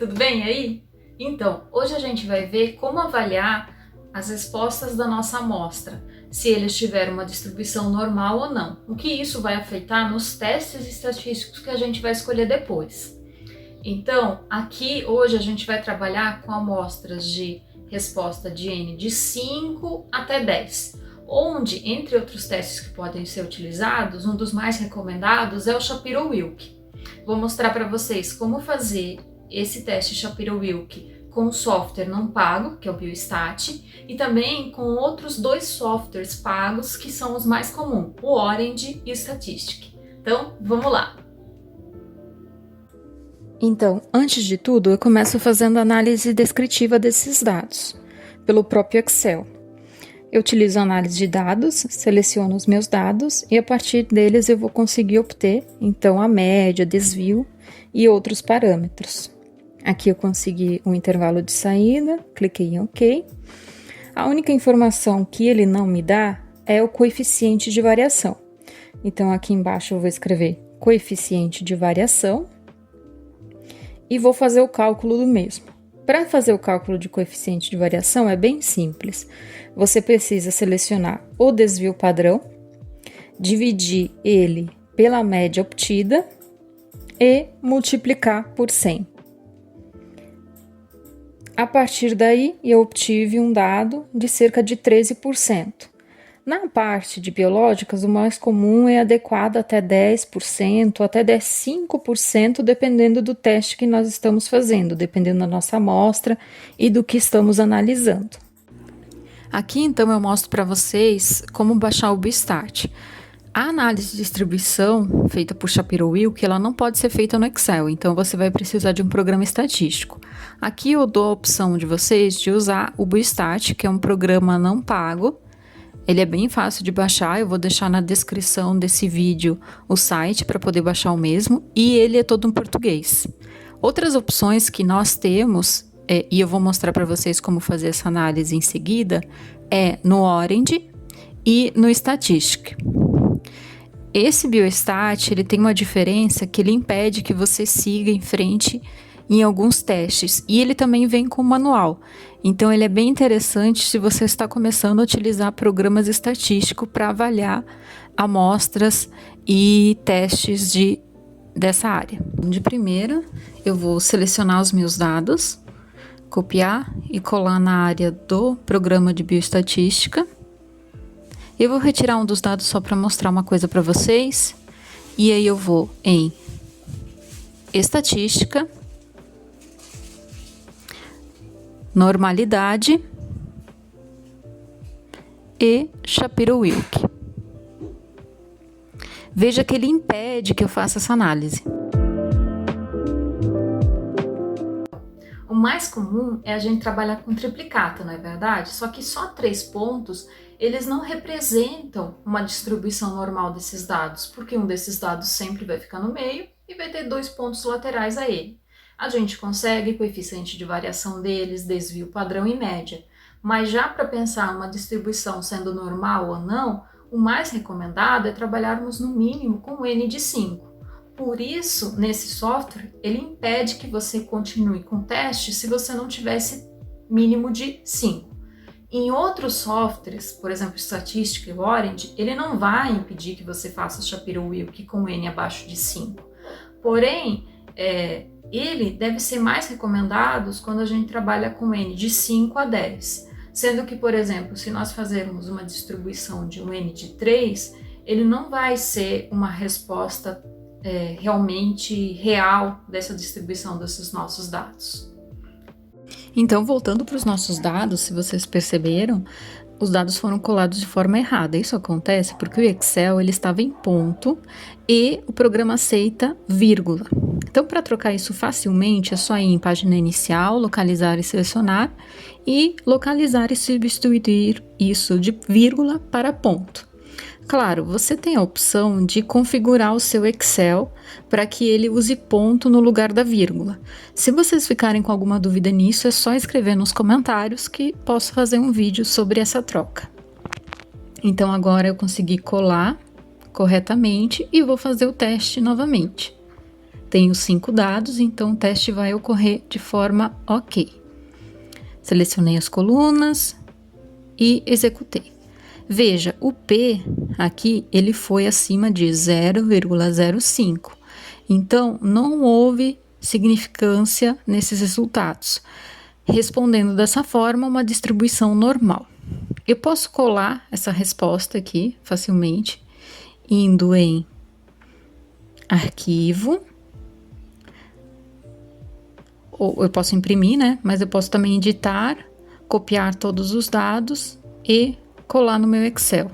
Tudo bem aí? Então, hoje a gente vai ver como avaliar as respostas da nossa amostra, se eles tiveram uma distribuição normal ou não. O que isso vai afetar nos testes estatísticos que a gente vai escolher depois. Então, aqui hoje a gente vai trabalhar com amostras de resposta de N de 5 até 10, onde, entre outros testes que podem ser utilizados, um dos mais recomendados é o Shapiro-Wilk. Vou mostrar para vocês como fazer esse teste Shapiro-Wilk com o software não pago, que é o Biostat, e também com outros dois softwares pagos, que são os mais comuns, o Orange e o Statistic. Então, vamos lá! Então, antes de tudo, eu começo fazendo a análise descritiva desses dados, pelo próprio Excel. Eu utilizo a análise de dados, seleciono os meus dados e a partir deles eu vou conseguir obter, então, a média, desvio e outros parâmetros. Aqui eu consegui um intervalo de saída, cliquei em OK. A única informação que ele não me dá é o coeficiente de variação. Então, aqui embaixo eu vou escrever coeficiente de variação e vou fazer o cálculo do mesmo. Para fazer o cálculo de coeficiente de variação é bem simples. Você precisa selecionar o desvio padrão, dividir ele pela média obtida e multiplicar por 100. A partir daí, eu obtive um dado de cerca de 13%. Na parte de biológicas, o mais comum é adequado até 10%, até 5%, dependendo do teste que nós estamos fazendo, dependendo da nossa amostra e do que estamos analisando. Aqui, então, eu mostro para vocês como baixar o Biostat. A análise de distribuição feita por Shapiro-Wilk, ela não pode ser feita no Excel, então você vai precisar de um programa estatístico. Aqui eu dou a opção de vocês de usar o Biostat, que é um programa não pago. Ele é bem fácil de baixar, eu vou deixar na descrição desse vídeo o site para poder baixar o mesmo, e ele é todo em português. Outras opções que nós temos, e eu vou mostrar para vocês como fazer essa análise em seguida, é no Orange e no Statistic. Esse Biostat, ele tem uma diferença que ele impede que você siga em frente em alguns testes, e ele também vem com manual. Então, ele é bem interessante se você está começando a utilizar programas estatísticos para avaliar amostras e testes dessa área. De primeira, eu vou selecionar os meus dados, copiar e colar na área do programa de bioestatística. Eu vou retirar um dos dados só para mostrar uma coisa para vocês. E aí eu vou em estatística, normalidade e Shapiro-Wilk. Veja que ele impede que eu faça essa análise. O mais comum é a gente trabalhar com triplicata, não é verdade? Só que só 3 pontos, eles não representam uma distribuição normal desses dados, porque um desses dados sempre vai ficar no meio e vai ter 2 pontos laterais a ele. A gente consegue coeficiente de variação deles, desvio padrão e média. Mas já para pensar uma distribuição sendo normal ou não, o mais recomendado é trabalharmos no mínimo com N de 5. Por isso, nesse software, ele impede que você continue com o teste se você não tivesse mínimo de 5. Em outros softwares, por exemplo, Statistic e Orange, ele não vai impedir que você faça Shapiro-Wilk com N abaixo de 5. Porém, ele deve ser mais recomendado quando a gente trabalha com N de 5 a 10. Sendo que, por exemplo, se nós fazermos uma distribuição de um N de 3, ele não vai ser uma resposta realmente real dessa distribuição desses nossos dados. Então, voltando para os nossos dados, se vocês perceberam, os dados foram colados de forma errada. Isso acontece porque o Excel ele estava em ponto e o programa aceita vírgula. Então, para trocar isso facilmente, é só ir em página inicial, localizar e selecionar, e localizar e substituir isso de vírgula para ponto. Claro, você tem a opção de configurar o seu Excel para que ele use ponto no lugar da vírgula. Se vocês ficarem com alguma dúvida nisso, é só escrever nos comentários que posso fazer um vídeo sobre essa troca. Então agora eu consegui colar corretamente e vou fazer o teste novamente. Tenho 5 dados, então o teste vai ocorrer de forma ok. Selecionei as colunas e executei. Veja, o P aqui, ele foi acima de 0,05. Então, não houve significância nesses resultados, respondendo dessa forma uma distribuição normal. Eu posso colar essa resposta aqui facilmente, indo em Arquivo, ou eu posso imprimir, né? Mas eu posso também editar, copiar todos os dados e colar no meu Excel.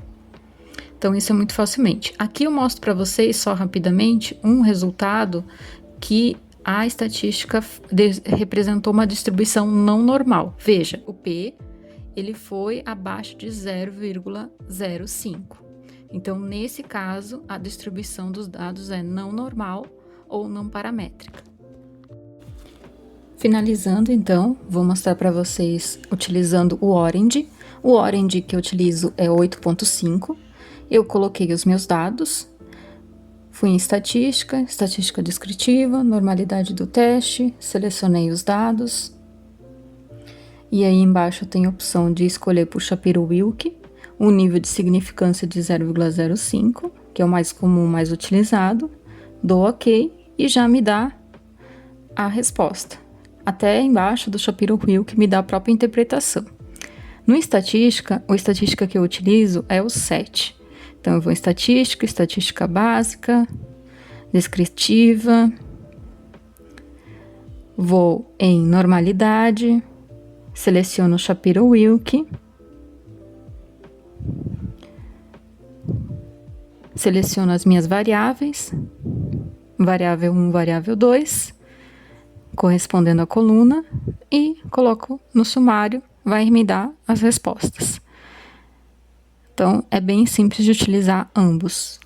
Então, isso é muito facilmente. Aqui eu mostro para vocês, só rapidamente, um resultado que a estatística representou uma distribuição não normal. Veja, o P, ele foi abaixo de 0,05. Então, nesse caso, a distribuição dos dados é não normal ou não paramétrica. Finalizando, então, vou mostrar para vocês utilizando o Orange. O Orange que eu utilizo é 8.5. Eu coloquei os meus dados, fui em estatística, estatística descritiva, normalidade do teste, selecionei os dados. E aí embaixo tem a opção de escolher por Shapiro-Wilk, um nível de significância de 0,05, que é o mais comum, mais utilizado. Dou OK e já me dá a resposta. Até embaixo do Shapiro-Wilk me dá a própria interpretação. No estatística, o estatística que eu utilizo é o 7. Então, eu vou em estatística, estatística básica, descritiva, vou em normalidade, seleciono o Shapiro-Wilk, seleciono as minhas variáveis, variável 1, variável 2, correspondendo à coluna, e coloco no sumário, vai me dar as respostas. Então, é bem simples de utilizar ambos.